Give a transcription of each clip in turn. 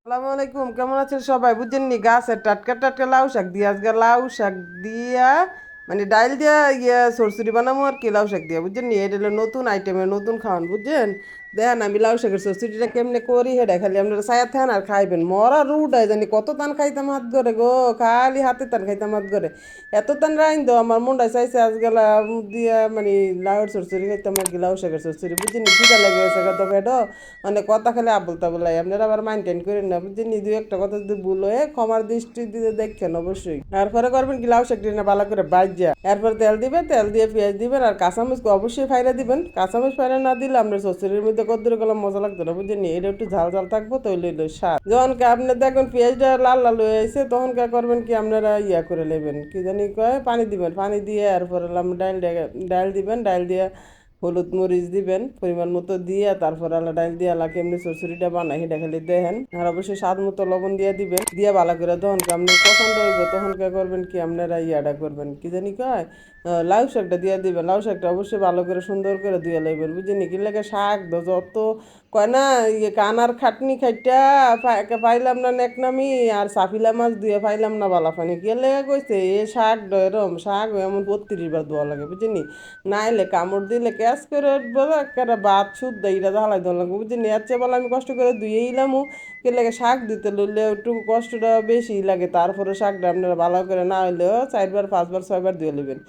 আসসালামু আলাইকুম, কেমন আছেন সবাই? বুঝছেন নি, গাছের টাটকা টাটকা লাউ শাক দিয়া আজকে লাউ শাক দিয়া মানে ডাইল দিয়া সরসরি বানাবো আর কি। লাউ শাক দিয়া বুঝছেন নি, এটা হলো নতুন আইটেমের নতুন খাওয়ান বুঝছেন। দেখেন আমি লাউ শাকের সরসরিটা কেমনে করি, হেডা খালি আপনারা ছায়া থাকেন আর খাইবেন। মরা রুডাই জানি কত টান খাইতাম হাত ধরে গো, খালি হাতে টান খাইতাম হাত ধরে। এত টান রাইন দো আমার মনটা চাইছে আজকে লাউ দিয়া মানে লাউয়ের সরসরি খাইতাম আর কি, লাউ শাকের সরসরি বুঝছেন নি। খিদা লেগে গেছে গা তো পেটো, মানে কথা খালি আবল তাবল লাই। আপনারা আবার মাইন্টেন করেন না বুঝছেন নি, দুই একটা কথা যদি ভুল হয়ে ক্ষমার দৃষ্টি দিয়ে দেখেন অবশ্যই। তারপরে করবেন কি, লাউ শাকটি না ভালো করে ভাজা, এরপর তেল দিবেন, তেল দিয়ে পেঁয়াজ দিবেন আর কাঁচামরিচ অবশ্যই ফাইরা দিবেন। কাঁচামরিচ ফাইরা না দিলে আপনার শ্বশুরের মধ্যে কদ্দুর গেলাম মজা লাগতো না বুঝছেন নি। এটা একটু ঝাল ঝাল থাকবো তো লইল স্বাদ। যখন আপনি দেখবেন পেঁয়াজটা লাল লাল হয়ে আছে, তখন কা করবেন কি আপনারা করে নেবেন কি জানি কয়, পানি দিবেন। পানি দিয়ে এরপর ডাইল ডাইল দিবেন, ডাইল দিয়ে হলুদ মরিচ দিবেন পরিমাণ মতো দিয়ে, তারপর আলা ডাইল দিয়ে আলা কেমনি চরচড়িটা বানাই সেটা খালি দেখেন। আর অবশ্যই স্বাদ মতো লবণ দিয়ে দিবেন, দিয়ে ভালো করে তখন আপনি পছন্দ হইব তখন কে করবেন কি আপনারা করবেন কি জানি কয়, লাউ শাকটা দিয়ে দিবেন। লাউ শাকটা অবশ্যই ভালো করে সুন্দর করে ধুয়ে লইবেন বুঝছেন কি লাগে। শাক যত কয় না কানার খাটনি খাইটা পাইলাম না নেকনামি, আর সাফিলা মাছ দিয়ে পাইলাম না বালা পানি গেলে কইছে এ শাক ডরম শাক এমন 32 বার ধোয়া লাগে বুঝছেন। নাইলে কামড় দিলে ক্যাশ করে উঠবো, একটা ভাত শুদ্ধ এইটা ঢালাই দেওয়া লাগবে বুঝলি। এর চেয়ে বলে আমি কষ্ট করে ধুয়েইলাম, কে লাগে শাক দিতে লইলে একটু কষ্টটা বেশি লাগে। তারপরে শাকটা আপনারা ভালো করে না হইলেও 4বার 5বার 6বার ধুয়ে নেবেন।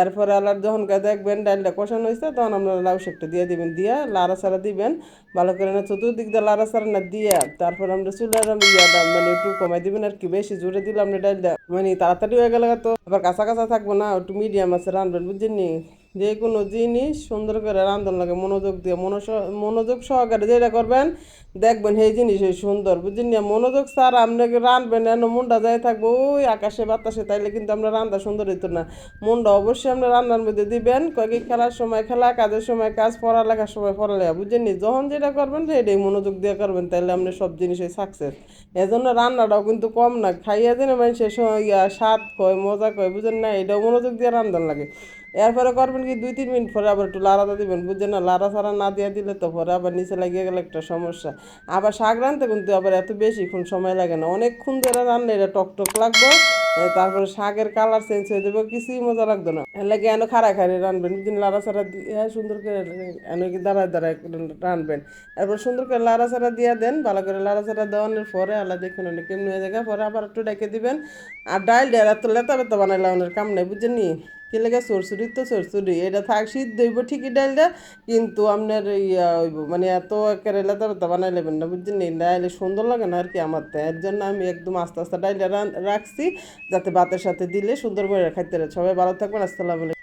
এরপরে আলার যখন দেখবেন ডালটা কষানো হয়েছে, তখন আপনারা লাউ শাকটা দিয়ে দিবেন, দিয়া লাড়াচাড়া দিবেন ভালো করে। না চতুর্দিক দিয়ে লাড়াচাড়া না দিয়া তারপর আমরা চুলার ইয়াটা মানে একটু কমাই দিবেন আর কি। বেশি জোরে দিলে আমরা ডালটা মানে তাড়াতাড়ি হয়ে গেলে তো আবার কাঁচা কাঁচা থাকবো না, একটু মিডিয়াম আছে রানবেন বুঝছেন নি। যে কোনো জিনিস সুন্দর করে রান্ধন লাগে মনোযোগ দিয়ে, মনোযোগ সহকারে যেটা করবেন দেখবেন সেই জিনিসই সুন্দর বুঝছেন না। মনোযোগ স্যার আপনাকে রানবেন এন মনটা যায় থাকবো ওই আকাশে বাতাসে, তাইলে কিন্তু আমরা রান্না সুন্দর হইতো না। মনটা অবশ্যই আমরা রান্নার মধ্যে দিবেন। কয়েক খেলার সময় খেলা, কাজের সময় কাজ, পড়ালেখার সময় পড়ালেখা বুঝছেন নি। যখন যেটা করবেন সেটাই মনোযোগ দিয়ে করবেন, তাইলে আপনি সব জিনিসই সাকসেস। এজন্য রান্নাটাও কিন্তু কম না, খাইয়া যেন মানুষের স্বাদ কয় মজা কয় বুঝেন না, এটাও মনোযোগ দিয়ে রান্ধান লাগে। এরপরে করবেন কি 2-3 মিনিট পরে আবার একটু লাড়াটা দিবেন বুঝছেন না। লাড়া ছাড়া না দিয়ে দিলে তো পরে আবার নিচে লাগিয়ে গেলে একটা সমস্যা। আবার শাক রাঁধতে কিন্তু আবার এত বেশিক্ষণ সময় লাগে না, অনেকক্ষণ ধরে রান্না, এটা টকটক লাগবে। তারপরে শাকের কালার চেঞ্জ হয়ে যাবে, কিছুই মজা লাগতো না। এর লাগে এনে খাড়া খাড়ি রানবেন বুঝছেন, লাড়া ছাড়া দিয়ে সুন্দর করে এনে কি দাঁড়ায় দাঁড়ায় রানবেন। এরপর সুন্দর করে লাড়া ছাড়া দিয়ে দেন, ভালো করে লাড়া ছাড়া দেওয়ানোর পরে আল্লাহ দেখুন কেমনি হয়ে যায়, পরে আবার একটু ডেকে দিবেন। আর ডাইল ডের এত লেতা বেতা বানাইলে অনেক কাম নেই বুঝছেন নি। কি লেগে সরসরি তো সরসরি এটা থাক সিদ্ধ হইব ঠিকই ডাইলটা, কিন্তু আপনার হইব মানে এত একেবারে লেতা বেতা বানাই নেবেন না বুঝছেন নি। ডাইলে সুন্দর লাগে না আর কি আমার তো, এর জন্য আমি একদম আস্তে আস্তে ডাইলটা রাখছি, যাতে ভাতের সাথে দিলে সুন্দর করে খাইতে। সবাই ভালো থাকবেন, আসসালামু আলাইকুম।